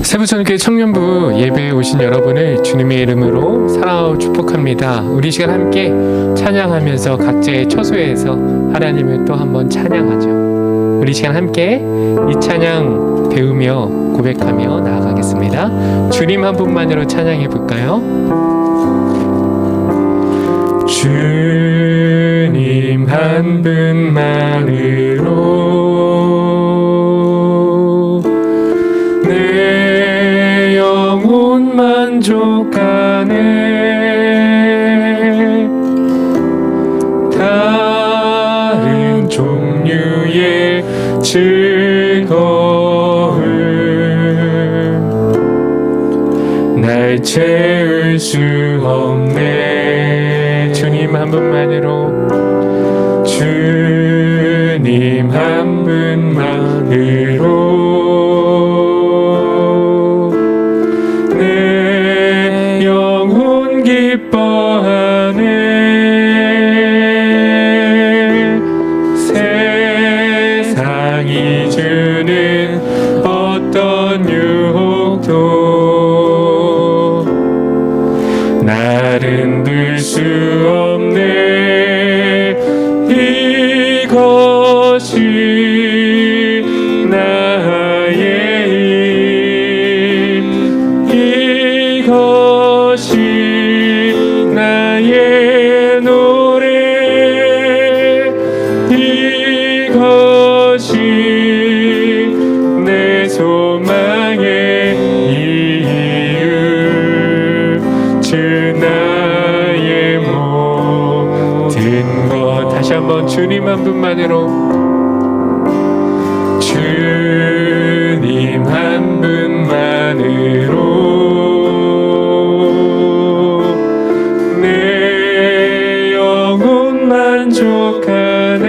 세부천교회 청년부 예배에 오신 여러분을 주님의 이름으로 사랑하고 축복합니다. 우리 시간 함께 찬양하면서 각자의 처소에서 하나님을 또 한번 찬양하죠. 우리 시간 함께 이 찬양 배우며 고백하며 나아가겠습니다. 주님 한 분만으로 찬양해 볼까요? 주님 한 분만으로 내 영혼 만족하네. 다른 종류의 즐거움 날 채울 수 없네. 주님 한 분만으로, 주님 한 분만으로 내 영혼 기뻐하네. 세상이 주는 어떤 유혹도 나를 들 수 없네. 이것이 나의 힘, 이것이 나의 노래, 이것이 내 소망의 이유, 주 나의 모든 것. 다시 한번 주님 한 분만으로, 주님 한 분만으로 내 영혼 만족하네.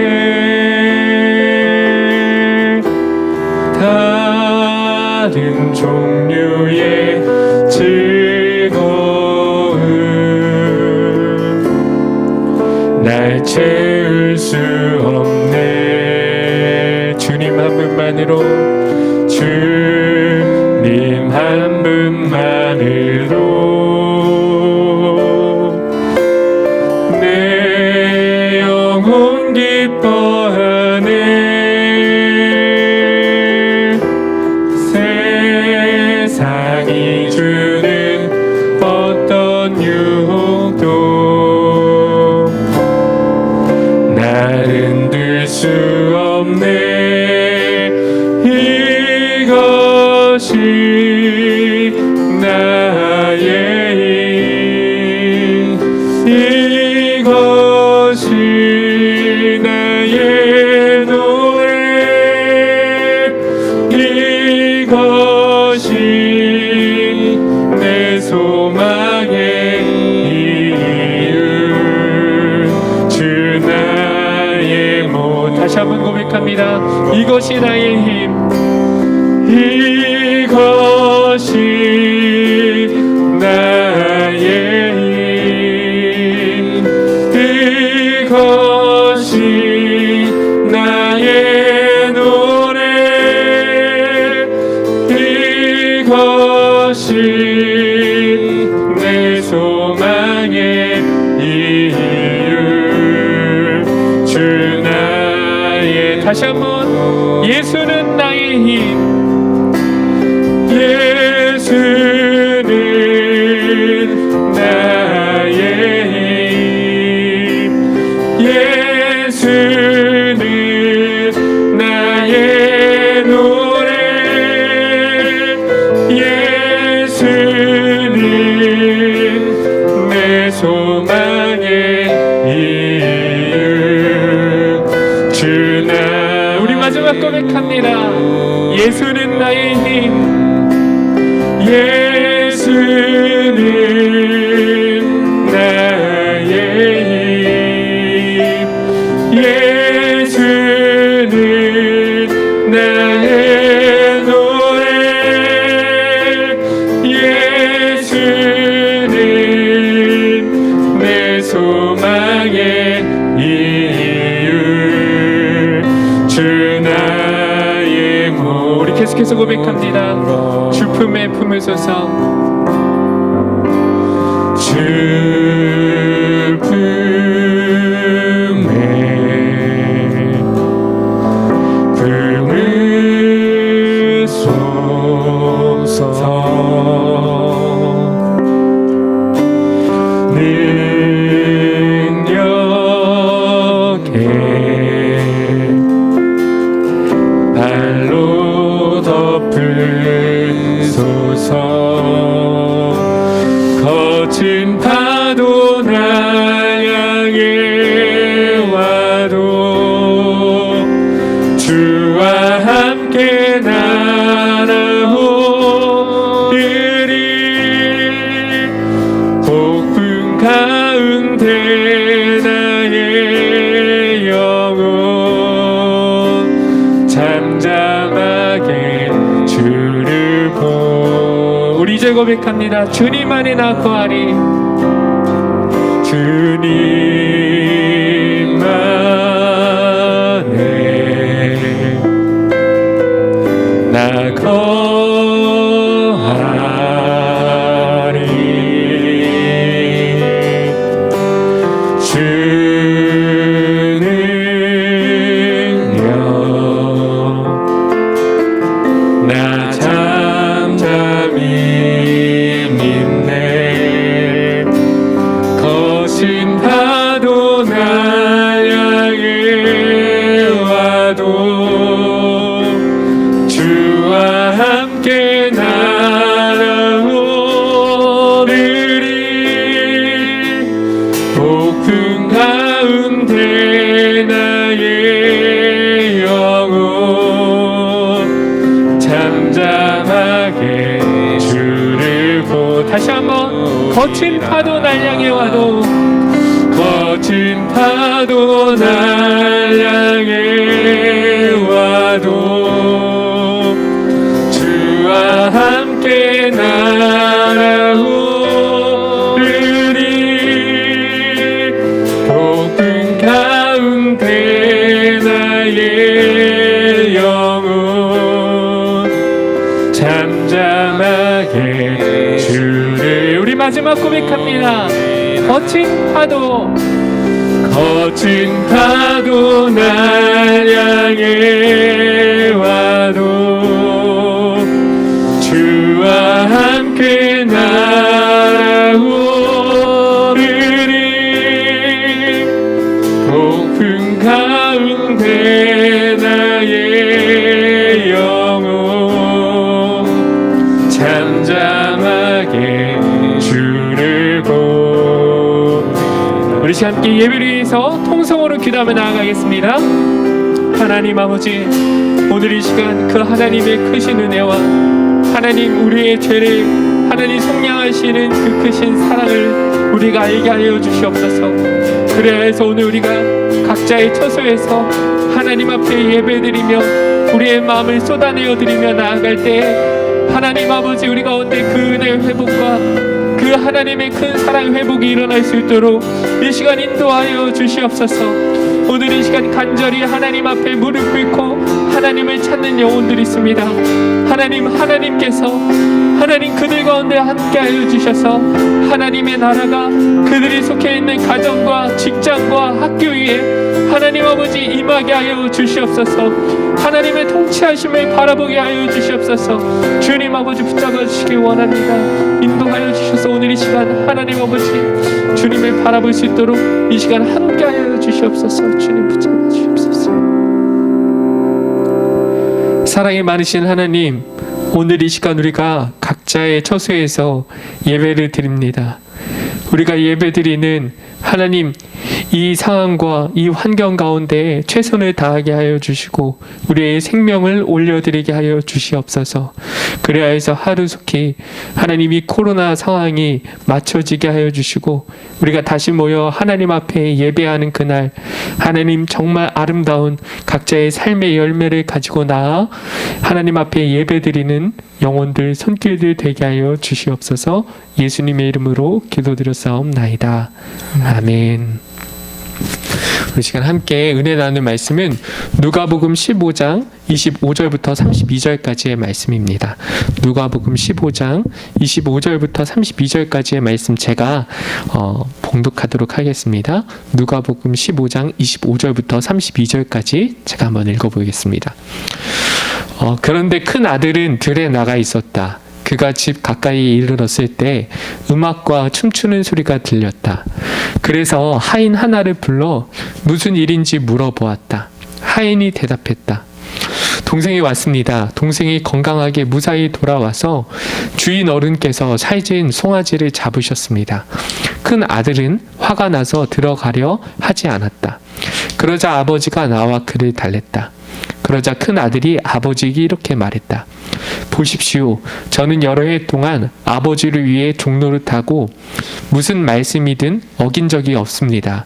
다른 종류의 즐거움 날 채울 수 없네. 주님 한 분만으로, 주님 한 분만으로 내 영혼 기뻐하네. 세상이 주는 어떤 유혹도 나를 들 수 없네. 이것이 나의 힘, 이것이 나의 노래, 이것이 내 소망의 이유, 주 나의 모. 다시 한번 고백합니다. 이것이 나의 힘, 이것이 나의 힘, 이것이 나의 노래, 이것이 내 소망의 이유, 주 나의. 다시 한번, 예수는 나의 힘, 예수는 나의 힘, 예수는 나의 노래, 예수는 내 소망의 이유, 주 나. 우리 마지막 고백합니다. 예수는 나의 힘, 예수는 나의 힘, 예수는 나의 노래, 예수는 내 소망의 이유, 주 나의 모. 우리 계속 계속해서 고백합니다. 주 품에 품으소서. 주 품에 품으소서. 발로 덮으소서. 거친 파도 날 향해 와도 주와 함께 날아오리리. 폭풍 가운데 나의 영혼 잠잠하게 주를 보. 우리 이제 고백합니다. 주님 안에 나 거하리. 주님 안에 나 거하리. 주는요 나 잠잠히 믿네. 거친 파도 날 향해 와도 주와 함께 날아오리리. 폭풍 가운데 나의 영혼 잠잠하게 주를 보. 다시 한번. 거친 파도 날 향해 와도, 거친 파도 날 향해 와도 주와 함께 날아오리리. 폭풍 가운데 나의 영혼 잠잠하게 주를. 우리 마지막 고백합니다. 거친 파도, 거친 파도 날 향해 와도 주와 함께 날아오리리. 폭풍 가운데 나의 영혼 잠잠하게 주를 보. 우리 시간 함께 예배를 위해서 통성으로 기도하며 나아가겠습니다. 하나님 아버지, 오늘 이 시간 그 하나님의 크신 은혜와 하나님 우리의 죄를 하나님 속량하시는 그 크신 사랑을 우리가 알게 하여 주시옵소서. 그래야 해서 오늘 우리가 각자의 처소에서 하나님 앞에 예배드리며 우리의 마음을 쏟아내어 드리며 나아갈 때 하나님 아버지 우리 가운데 그 은혜의 회복과 그 하나님의 큰 사랑의 회복이 일어날 수 있도록 이 시간 인도하여 주시옵소서. 오늘 이 시간 간절히 하나님 앞에 무릎 꿇고 하나님을 찾는 영혼들이 있습니다. 하나님께서 하나님 그들 가운데 함께하여 주셔서 하나님의 나라가 그들이 속해 있는 가정과 직장과 학교 위에 하나님 아버지 임하게 하여 주시옵소서. 하나님의 통치하심을 바라보게 하여 주시옵소서. 주님 아버지 붙잡아 주시기 원합니다. 인도하여 주셔서 오늘 이 시간 하나님 아버지 주님을 바라볼 수 있도록 이 시간 함께하여 주시옵소서. 주님 붙잡아 주시옵소서. 사랑이 많으신 하나님, 오늘 이 시간 우리가 각자의 처소에서 예배를 드립니다. 우리가 예배드리는 하나님, 이 상황과 이 환경 가운데 최선을 다하게 하여 주시고 우리의 생명을 올려드리게 하여 주시옵소서. 그래야 해서 하루속히 하나님 이 코로나 상황이 맞춰지게 하여 주시고 우리가 다시 모여 하나님 앞에 예배하는 그날 하나님 정말 아름다운 각자의 삶의 열매를 가지고 나아 하나님 앞에 예배드리는 영혼들 손길들 되게 하여 주시옵소서. 예수님의 이름으로 기도드렸사옵나이다. 아멘. 우리 시간 함께 은혜 나누는 말씀은 누가복음 15장 25절부터 32절까지의 말씀입니다. 누가복음 15장 25절부터 32절까지의 말씀 제가 봉독하도록 하겠습니다. 누가복음 15장 25절부터 32절까지 제가 한번 읽어보겠습니다. 그런데 큰 아들은 들에 나가 있었다. 그가 집 가까이에 이르렀을 때 음악과 춤추는 소리가 들렸다. 그래서 하인 하나를 불러 무슨 일인지 물어보았다. 하인이 대답했다. 동생이 왔습니다. 동생이 건강하게 무사히 돌아와서 주인 어른께서 살찐 송아지를 잡으셨습니다. 큰 아들은 화가 나서 들어가려 하지 않았다. 그러자 아버지가 나와 그를 달랬다. 그러자 큰 아들이 아버지에게 이렇게 말했다. 보십시오. 저는 여러 해 동안 아버지를 위해 종노릇하고 무슨 말씀이든 어긴 적이 없습니다.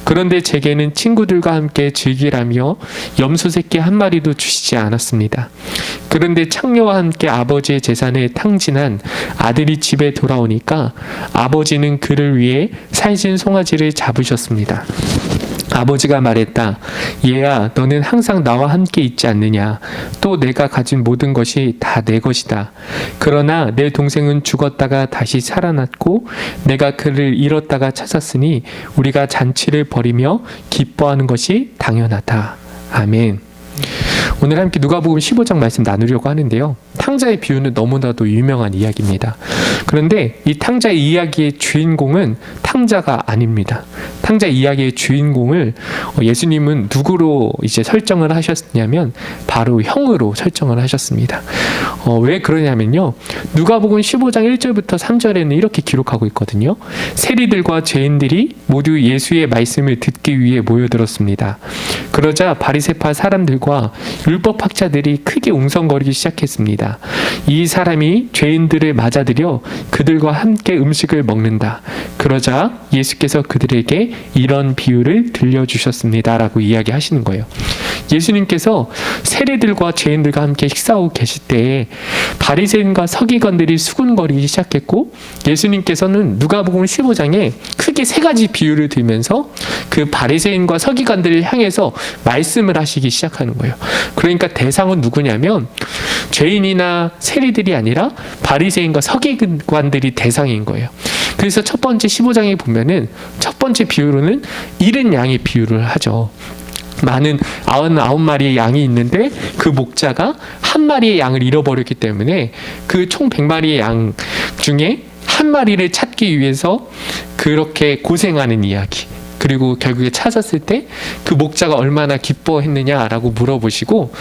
그런데 제게는 친구들과 함께 즐기라며 염소 새끼 한 마리도 주시지 않았습니다. 그런데 창녀와 함께 아버지의 재산을 탕진한 아들이 집에 돌아오니까 아버지는 그를 위해 살찐 송아지를 잡으셨습니다. 아버지가 말했다. 얘야, 너는 항상 나와 함께 있지 않느냐. 또 내가 가진 모든 것이 다 내 것이다. 그러나 내 동생은 죽었다가 다시 살아났고 내가 그를 잃었다가 찾았으니 우리가 잔치를 벌이며 기뻐하는 것이 당연하다. 아멘. 오늘 함께 누가복음 15장 말씀 나누려고 하는데요. 탕자의 비유는 너무나도 유명한 이야기입니다. 그런데 이 탕자의 이야기의 주인공은 탕자가 아닙니다. 탕자 이야기의 주인공을 예수님은 누구로 이제 설정을 하셨냐면 바로 형으로 설정을 하셨습니다. 왜 그러냐면요. 누가복음 15장 1절부터 3절에는 이렇게 기록하고 있거든요. 세리들과 죄인들이 모두 예수의 말씀을 듣기 위해 모여들었습니다. 그러자 바리새파 사람들과 율법학자들이 크게 웅성거리기 시작했습니다. 이 사람이 죄인들을 맞아들여 그들과 함께 음식을 먹는다. 그러자 예수께서 그들에게 이런 비유를 들려주셨습니다. 라고 이야기하시는 거예요. 예수님께서 세리들과 죄인들과 함께 식사하고 계실 때에 바리새인과 서기관들이 수군거리기 시작했고 예수님께서는 누가복음 15장에 크게 세 가지 비유를 들면서 그 바리새인과 서기관들을 향해서 말씀을 하시기 시작하는 거예요. 그러니까 대상은 누구냐면 죄인이나 세리들이 아니라 바리새인과 서기관들이 대상인 거예요. 그래서 첫 번째 15장에 보면은 첫 번째 비유로는 잃은 양의 비유를 하죠. 많은 99마리의 양이 있는데 그 목자가 한 마리의 양을 잃어버렸기 때문에 그 총 100마리의 양 중에 한 마리를 찾기 위해서 그렇게 고생하는 이야기. 그리고 결국에 찾았을 때 그 목자가 얼마나 기뻐했느냐라고 물어보시고,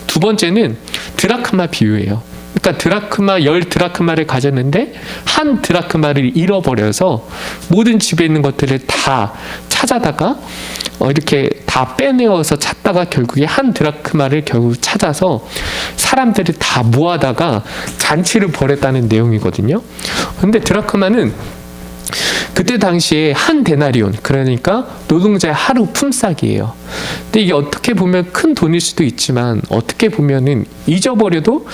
두 번째는 드라크마 비유예요. 그러니까 10드라크마를 가졌는데 한 드라크마를 잃어버려서 모든 집에 있는 것들을 다 찾아다가 이렇게 다 빼내어서 찾다가 결국에 한 드라크마를 결국 찾아서 사람들을 다 모아다가 잔치를 벌였다는 내용이거든요. 근데 드라크마는 그때 당시에 한 데나리온, 그러니까 노동자의 하루 품삯이에요. 근데 이게 어떻게 보면 큰 돈일 수도 있지만 어떻게 보면은 잊어버려도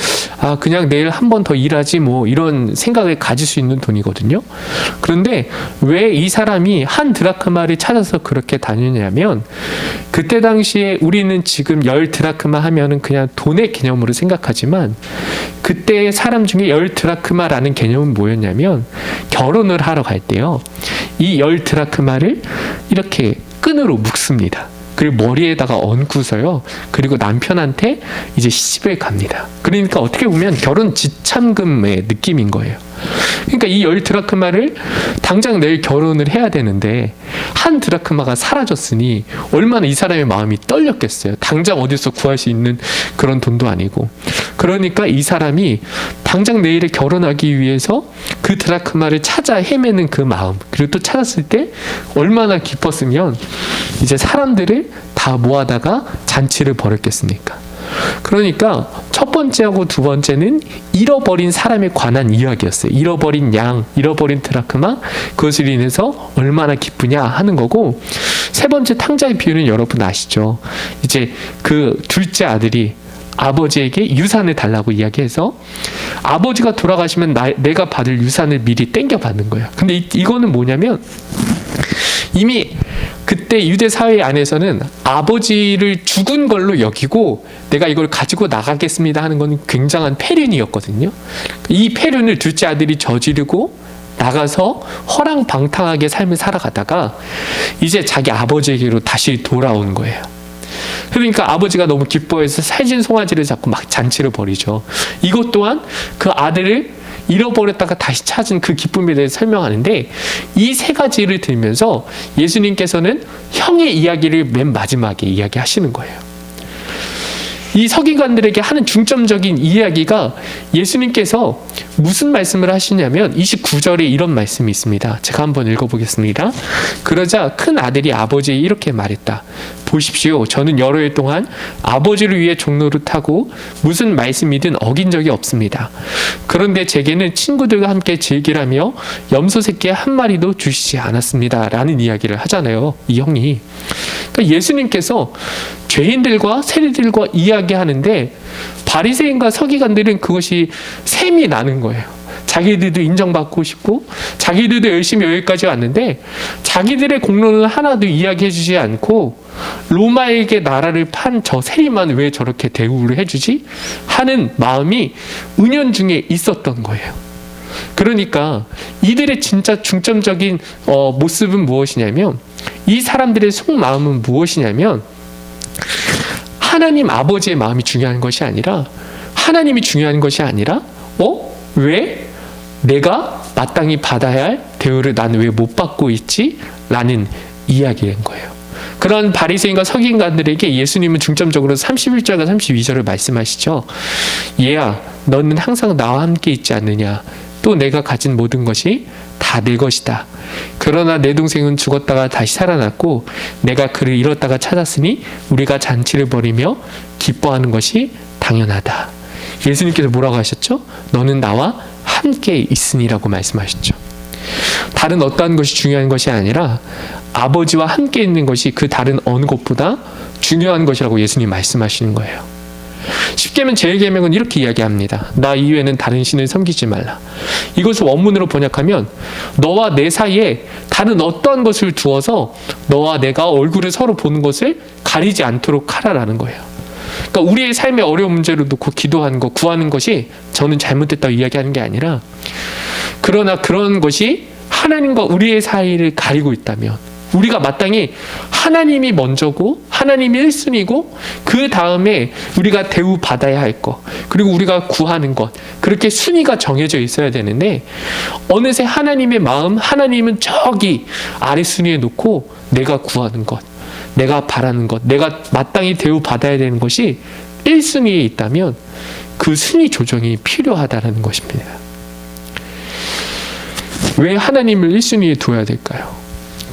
그냥 내일 한 번 더 일하지 뭐 이런 생각을 가질 수 있는 돈이거든요. 그런데 왜 이 사람이 한 드라크마를 찾아서 그렇게 다녔냐면 그때 당시에 우리는 지금 10드라크마 하면은 그냥 돈의 개념으로 생각하지만 그때 사람 중에 10드라크마라는 개념은 뭐였냐면 결혼을 하러 갈 때요. 이 10드라크마를 이렇게 끈으로 묶습니다. 그리고 머리에다가 얹고서요. 그리고 남편한테 이제 시집을 갑니다. 그러니까 어떻게 보면 결혼 지참금의 느낌인 거예요. 그러니까 이 10드라크마를 당장 내일 결혼을 해야 되는데 한 드라크마가 사라졌으니 얼마나 이 사람의 마음이 떨렸겠어요. 당장 어디서 구할 수 있는 그런 돈도 아니고. 그러니까 이 사람이 당장 내일에 결혼하기 위해서 그 드라크마를 찾아 헤매는 그 마음, 그리고 또 찾았을 때 얼마나 기뻤으면 이제 사람들을 다 모아다가 잔치를 벌였겠습니까? 그러니까 첫 번째하고 두 번째는 잃어버린 사람에 관한 이야기였어요. 잃어버린 양, 잃어버린 드라크마, 그것을 인해서 얼마나 기쁘냐 하는 거고, 세 번째 탕자의 비유는 여러분 아시죠? 이제 그 둘째 아들이 아버지에게 유산을 달라고 이야기해서 아버지가 돌아가시면 내가 받을 유산을 미리 땡겨 받는 거예요. 근데 이거는 뭐냐면 이미 그때 유대 사회 안에서는 아버지를 죽은 걸로 여기고 내가 이걸 가지고 나가겠습니다 하는 건 굉장한 폐륜이었거든요. 이 폐륜을 둘째 아들이 저지르고 나가서 허랑방탕하게 삶을 살아가다가 이제 자기 아버지에게로 다시 돌아온 거예요. 그러니까 아버지가 너무 기뻐해서 살진 송아지를 잡고 막 잔치를 벌이죠. 이것 또한 그 아들을 잃어버렸다가 다시 찾은 그 기쁨에 대해서 설명하는데, 이 세 가지를 들면서 예수님께서는 형의 이야기를 맨 마지막에 이야기하시는 거예요. 이 서기관들에게 하는 중점적인 이야기가 예수님께서 무슨 말씀을 하시냐면 29절에 이런 말씀이 있습니다. 제가 한번 읽어보겠습니다. 그러자 큰 아들이 아버지에 이렇게 말했다. 보십시오. 저는 여러 해 동안 아버지를 위해 종로를 타고 무슨 말씀이든 어긴 적이 없습니다. 그런데 제게는 친구들과 함께 즐기라며 염소 새끼 한 마리도 주시지 않았습니다. 라는 이야기를 하잖아요. 이 형이. 그러니까 예수님께서 죄인들과 세리들과 이야기하는데 바리새인과 서기관들은 그것이 셈이 나는 거예요. 자기들도 인정받고 싶고 자기들도 열심히 여기까지 왔는데 자기들의 공로는 하나도 이야기해 주지 않고 로마에게 나라를 판 저 세리만 왜 저렇게 대우를 해주지? 하는 마음이 은연중에 있었던 거예요. 그러니까 이들의 진짜 중점적인 모습은 무엇이냐면, 이 사람들의 속마음은 무엇이냐면, 하나님 아버지의 마음이 중요한 것이 아니라, 하나님이 중요한 것이 아니라 왜 내가 마땅히 받아야 할 대우를 나는 왜 못 받고 있지? 라는 이야기인 거예요. 그런 바리새인과 서기관들에게 예수님은 중점적으로 31절과 32절을 말씀하시죠. 얘야, 너는 항상 나와 함께 있지 않느냐? 또 내가 가진 모든 것이 다 내 것이다. 그러나 내 동생은 죽었다가 다시 살아났고 내가 그를 잃었다가 찾았으니 우리가 잔치를 벌이며 기뻐하는 것이 당연하다. 예수님께서 뭐라고 하셨죠? 너는 나와 함께 있으니라고 말씀하셨죠. 다른 어떠한 것이 중요한 것이 아니라 아버지와 함께 있는 것이 그 다른 어느 것보다 중요한 것이라고 예수님 말씀하시는 거예요. 십계명 제일계명은 이렇게 이야기합니다. 나 이외에는 다른 신을 섬기지 말라. 이것을 원문으로 번역하면 너와 내 사이에 다른 어떠한 것을 두어서 너와 내가 얼굴을 서로 보는 것을 가리지 않도록 하라라는 거예요. 그러니까 우리의 삶의 어려운 문제를 놓고 기도하는 것, 구하는 것이 저는 잘못됐다고 이야기하는 게 아니라, 그러나 그런 것이 하나님과 우리의 사이를 가리고 있다면 우리가 마땅히 하나님이 먼저고 하나님이 1순위고 그 다음에 우리가 대우받아야 할 것, 그리고 우리가 구하는 것, 그렇게 순위가 정해져 있어야 되는데 어느새 하나님의 마음, 하나님은 저기 아래 순위에 놓고 내가 구하는 것, 내가 바라는 것, 내가 마땅히 대우받아야 되는 것이 1순위에 있다면 그 순위 조정이 필요하다는 것입니다. 왜 하나님을 1순위에 둬야 될까요?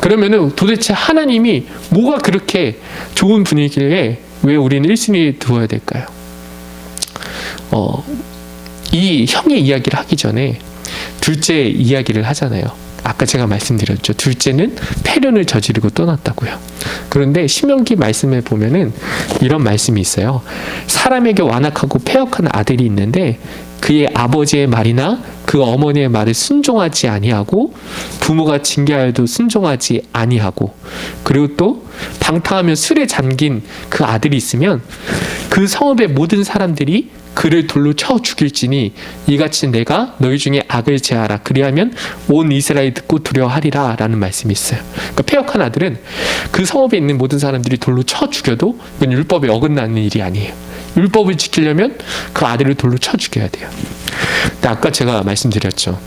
그러면은 도대체 하나님이 뭐가 그렇게 좋은 분이길래 왜 우리는 1순위에 두어야 될까요? 이 형의 이야기를 하기 전에 둘째 이야기를 하잖아요. 아까 제가 말씀드렸죠. 둘째는 폐륜을 저지르고 떠났다고요. 그런데 신명기 말씀에 보면은 이런 말씀이 있어요. 사람에게 완악하고 패역한 아들이 있는데 그의 아버지의 말이나 그 어머니의 말을 순종하지 아니하고 부모가 징계하여도 순종하지 아니하고, 그리고 또 방탕하며 술에 잠긴 그 아들이 있으면 그 성읍의 모든 사람들이 그를 돌로 쳐 죽일지니 이같이 내가 너희 중에 악을 제하라. 그리하면 온 이스라엘이 듣고 두려워하리라 라는 말씀이 있어요. 그러니까 패역한 아들은 그 성읍에 있는 모든 사람들이 돌로 쳐 죽여도 이건 율법에 어긋나는 일이 아니에요. 율법을 지키려면 그 아들을 돌로 쳐 죽여야 돼요. 근데 아까 제가 말씀드렸죠.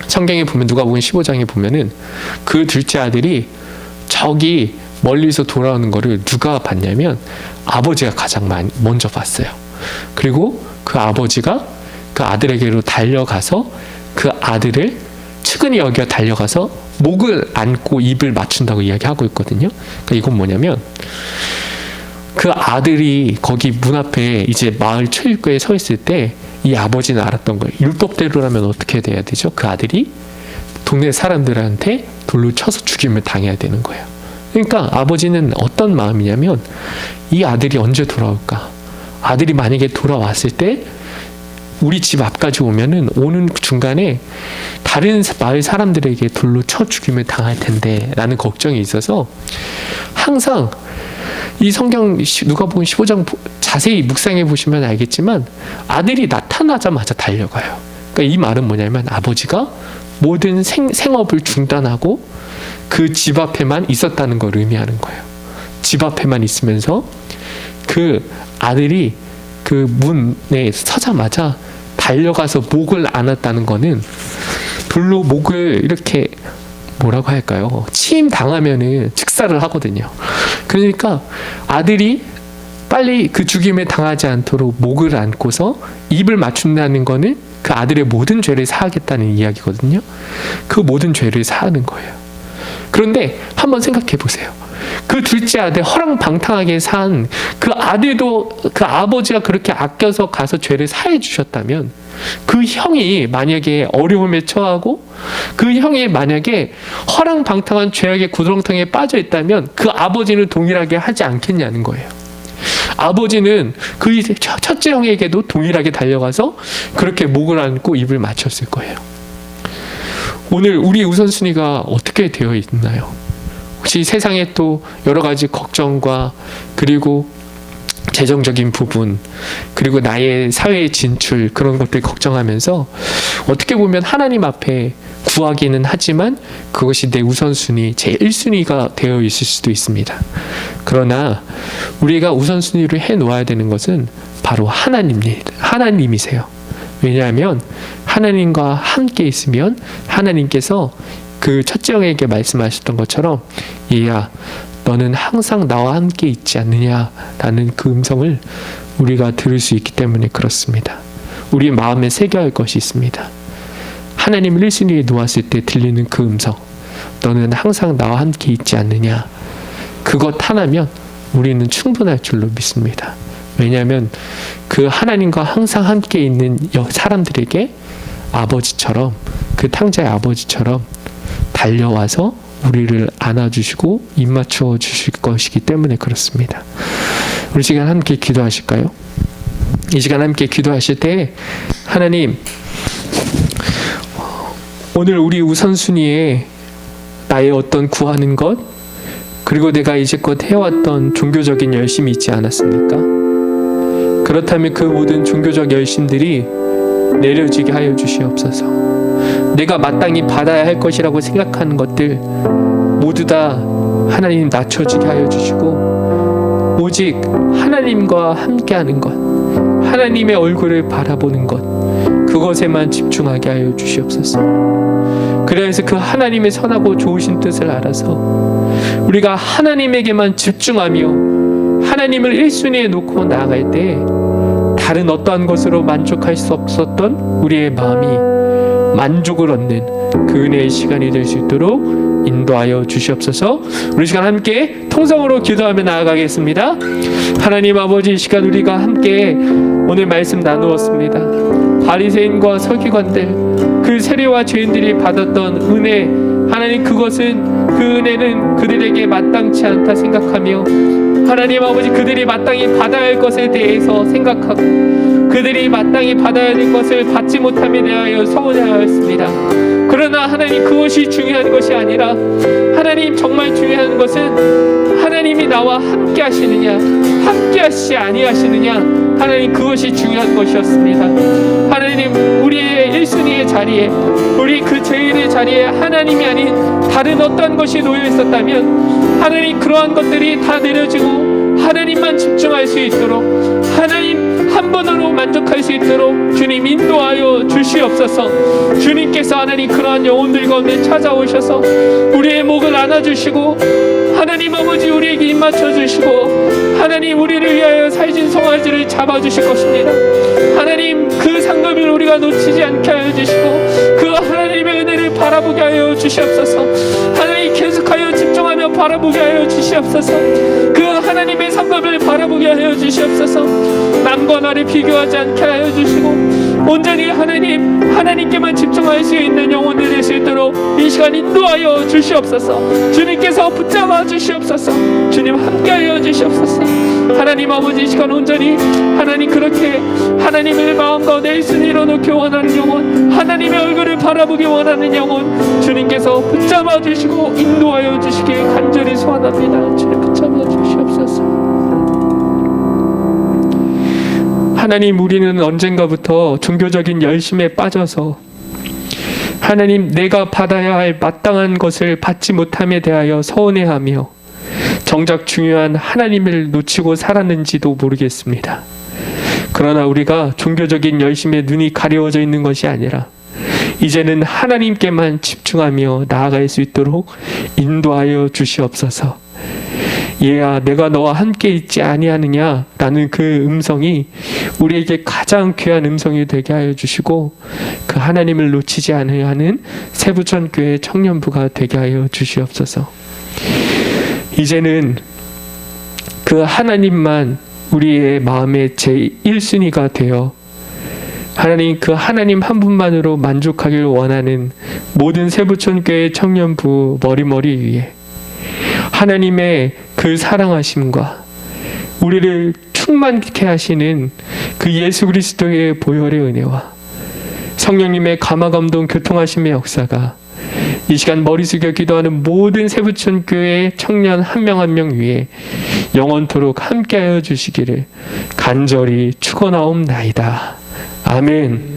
성경에 보면 누가복음 15장에 보면은 그 둘째 아들이 저기 멀리서 돌아오는 거를 누가 봤냐면 아버지가 가장 먼저 봤어요. 그리고 그 아버지가 그 아들에게로 달려가서 그 아들을 측은히 여겨 달려가서 목을 안고 입을 맞춘다고 이야기하고 있거든요. 그러니까 이건 뭐냐면 그 아들이 거기 문 앞에 이제 마을 초입구에 서 있을 때 이 아버지는 알았던 거예요. 율법대로라면 어떻게 돼야 되죠? 그 아들이 동네 사람들한테 돌로 쳐서 죽임을 당해야 되는 거예요. 그러니까 아버지는 어떤 마음이냐면 이 아들이 언제 돌아올까? 아들이 만약에 돌아왔을 때 우리 집 앞까지 오면은 오는 중간에 다른 마을 사람들에게 돌로 쳐 죽임을 당할 텐데 라는 걱정이 있어서 항상 이 성경 누가복음 15장 자세히 묵상해 보시면 알겠지만 아들이 나타나자마자 달려가요. 그러니까 이 말은 뭐냐면 아버지가 모든 생업을 중단하고 그 집 앞에만 있었다는 걸 의미하는 거예요. 집 앞에만 있으면서 그 아들이 그 문에 서자마자 달려가서 목을 안았다는 거는 돌로 목을 이렇게 뭐라고 할까요? 치임 당하면은 즉사를 하거든요. 그러니까 아들이 빨리 그 죽임에 당하지 않도록 목을 안고서 입을 맞춘다는 거는 그 아들의 모든 죄를 사하겠다는 이야기거든요. 그 모든 죄를 사하는 거예요. 그런데 한번 생각해 보세요. 그 둘째 아들 허랑방탕하게 산 그 아들도 그 아버지가 그렇게 아껴서 가서 죄를 사해 주셨다면 그 형이 만약에 어려움에 처하고 그 형이 만약에 허랑방탕한 죄악의 구렁텅이에 빠져 있다면 그 아버지는 동일하게 하지 않겠냐는 거예요. 아버지는 그 첫째 형에게도 동일하게 달려가서 그렇게 목을 안고 입을 맞췄을 거예요. 오늘 우리 우선순위가 어떻게 되어 있나요? 혹시 세상에 또 여러 가지 걱정과 그리고 재정적인 부분 그리고 나의 사회의 진출 그런 것들 걱정하면서 어떻게 보면 하나님 앞에 구하기는 하지만 그것이 내 우선순위 제 1순위가 되어 있을 수도 있습니다. 그러나 우리가 우선순위를 해놓아야 되는 것은 바로 하나님이세요. 왜냐하면 하나님과 함께 있으면 하나님께서 그 첫째 형에게 말씀하셨던 것처럼 얘야 너는 항상 나와 함께 있지 않느냐라는 그 음성을 우리가 들을 수 있기 때문에 그렇습니다. 우리 마음에 새겨야 할 것이 있습니다. 하나님을 1순위에 놓았을 때 들리는 그 음성 너는 항상 나와 함께 있지 않느냐 그것 하나면 우리는 충분할 줄로 믿습니다. 왜냐하면 그 하나님과 항상 함께 있는 사람들에게 아버지처럼 그 탕자의 아버지처럼 달려와서 우리를 안아주시고 입맞춰 주실 것이기 때문에 그렇습니다. 우리 시간 함께 기도하실까요? 이 시간 함께 기도하실 때 하나님 오늘 우리 우선순위에 나의 어떤 구하는 것 그리고 내가 이제껏 해왔던 종교적인 열심이 있지 않았습니까? 그렇다면 그 모든 종교적 열심들이 내려지게 하여 주시옵소서. 내가 마땅히 받아야 할 것이라고 생각하는 것들 모두 다 하나님 낮춰지게 하여 주시고 오직 하나님과 함께하는 것 하나님의 얼굴을 바라보는 것 그것에만 집중하게 하여 주시옵소서. 그래서 그 하나님의 선하고 좋으신 뜻을 알아서 우리가 하나님에게만 집중하며 하나님을 1순위에 놓고 나아갈 때 다른 어떠한 것으로 만족할 수 없었던 우리의 마음이 만족을 얻는 그 은혜의 시간이 될 수 있도록 인도하여 주시옵소서. 우리 시간 함께 통성으로 기도하며 나아가겠습니다. 하나님 아버지 이 시간 우리가 함께 오늘 말씀 나누었습니다. 바리새인과 서기관들 그 세리와 죄인들이 받았던 은혜 하나님 그것은 그 은혜는 그들에게 마땅치 않다 생각하며 하나님 아버지 그들이 마땅히 받아야 할 것에 대해서 생각하고 그들이 마땅히 받아야 될 것을 받지 못함에 대하여 서운해하였습니다. 그러나 하나님 그것이 중요한 것이 아니라 하나님 정말 중요한 것은 하나님이 나와 함께 하시느냐 함께 하시지 아니하시느냐 하나님 그것이 중요한 것이었습니다. 하나님 우리의 1순위의 자리에 우리 그 죄인의 자리에 하나님이 아닌 다른 어떤 것이 놓여 있었다면 하나님 그러한 것들이 다 내려지고 하나님만 집중할 수 있도록 하나님 한 번으로 만족할 수 있도록 주님 인도하여 주시옵소서. 주님께서 하나님 그러한 영혼들 가운데 찾아오셔서 우리의 목을 안아주시고 하나님 아버지 우리에게 입맞춰 주시고 하나님 우리를 위하여 살진 송아지를 잡아주실 것입니다. 하나님 그 상급을 우리가 놓치지 않게 하여 주시고 그 하나님의 은혜를 바라보게 하여 주시옵소서. 하나님 계속하여 집중하며 바라보게 하여 주시옵소서. 그 하나님의 상급을 바라보게 하여 주시옵소서. 남과 나를 비교하지 않게 하여 주시고 온전히 하나님께만 집중할 수 있는 영혼들 될 수 있도록 이 시간 인도하여 주시옵소서. 주님께서 붙잡아 주시옵소서. 주님 함께하여 주시옵소서. 하나님 아버지 이 시간 온전히 하나님 그렇게 하나님의 마음과 내 1순위로 놓기 원하는 영혼 하나님의 얼굴을 바라보기 원하는 영혼 주님께서 붙잡아 주시고 인도하여 주시길 간절히 소원합니다. 주님 붙잡아 주시옵소서. 하나님, 우리는 언젠가부터 종교적인 열심에 빠져서 하나님, 내가 받아야 할 마땅한 것을 받지 못함에 대하여 서운해하며 정작 중요한 하나님을 놓치고 살았는지도 모르겠습니다. 그러나 우리가 종교적인 열심에 눈이 가려워져 있는 것이 아니라 이제는 하나님께만 집중하며 나아갈 수 있도록 인도하여 주시옵소서. 얘야, 내가 너와 함께 있지 아니하느냐 라는 그 음성이 우리에게 가장 귀한 음성이 되게 하여 주시고 그 하나님을 놓치지 않아야 하는 세부천교회 청년부가 되게 하여 주시옵소서. 이제는 그 하나님만 우리의 마음의 제1순위가 되어 하나님, 그 하나님 한 분만으로 만족하길 원하는 모든 세부천교회 청년부 머리머리 위에 하나님의 그 사랑하심과 우리를 충만케 하시는 그 예수 그리스도의 보혈의 은혜와 성령님의 감화감동 교통하심의 역사가 이 시간 머리 숙여 기도하는 모든 세부천교회 청년 한 명 한 명 위에 영원토록 함께하여 주시기를 간절히 축원하옵나이다. 아멘.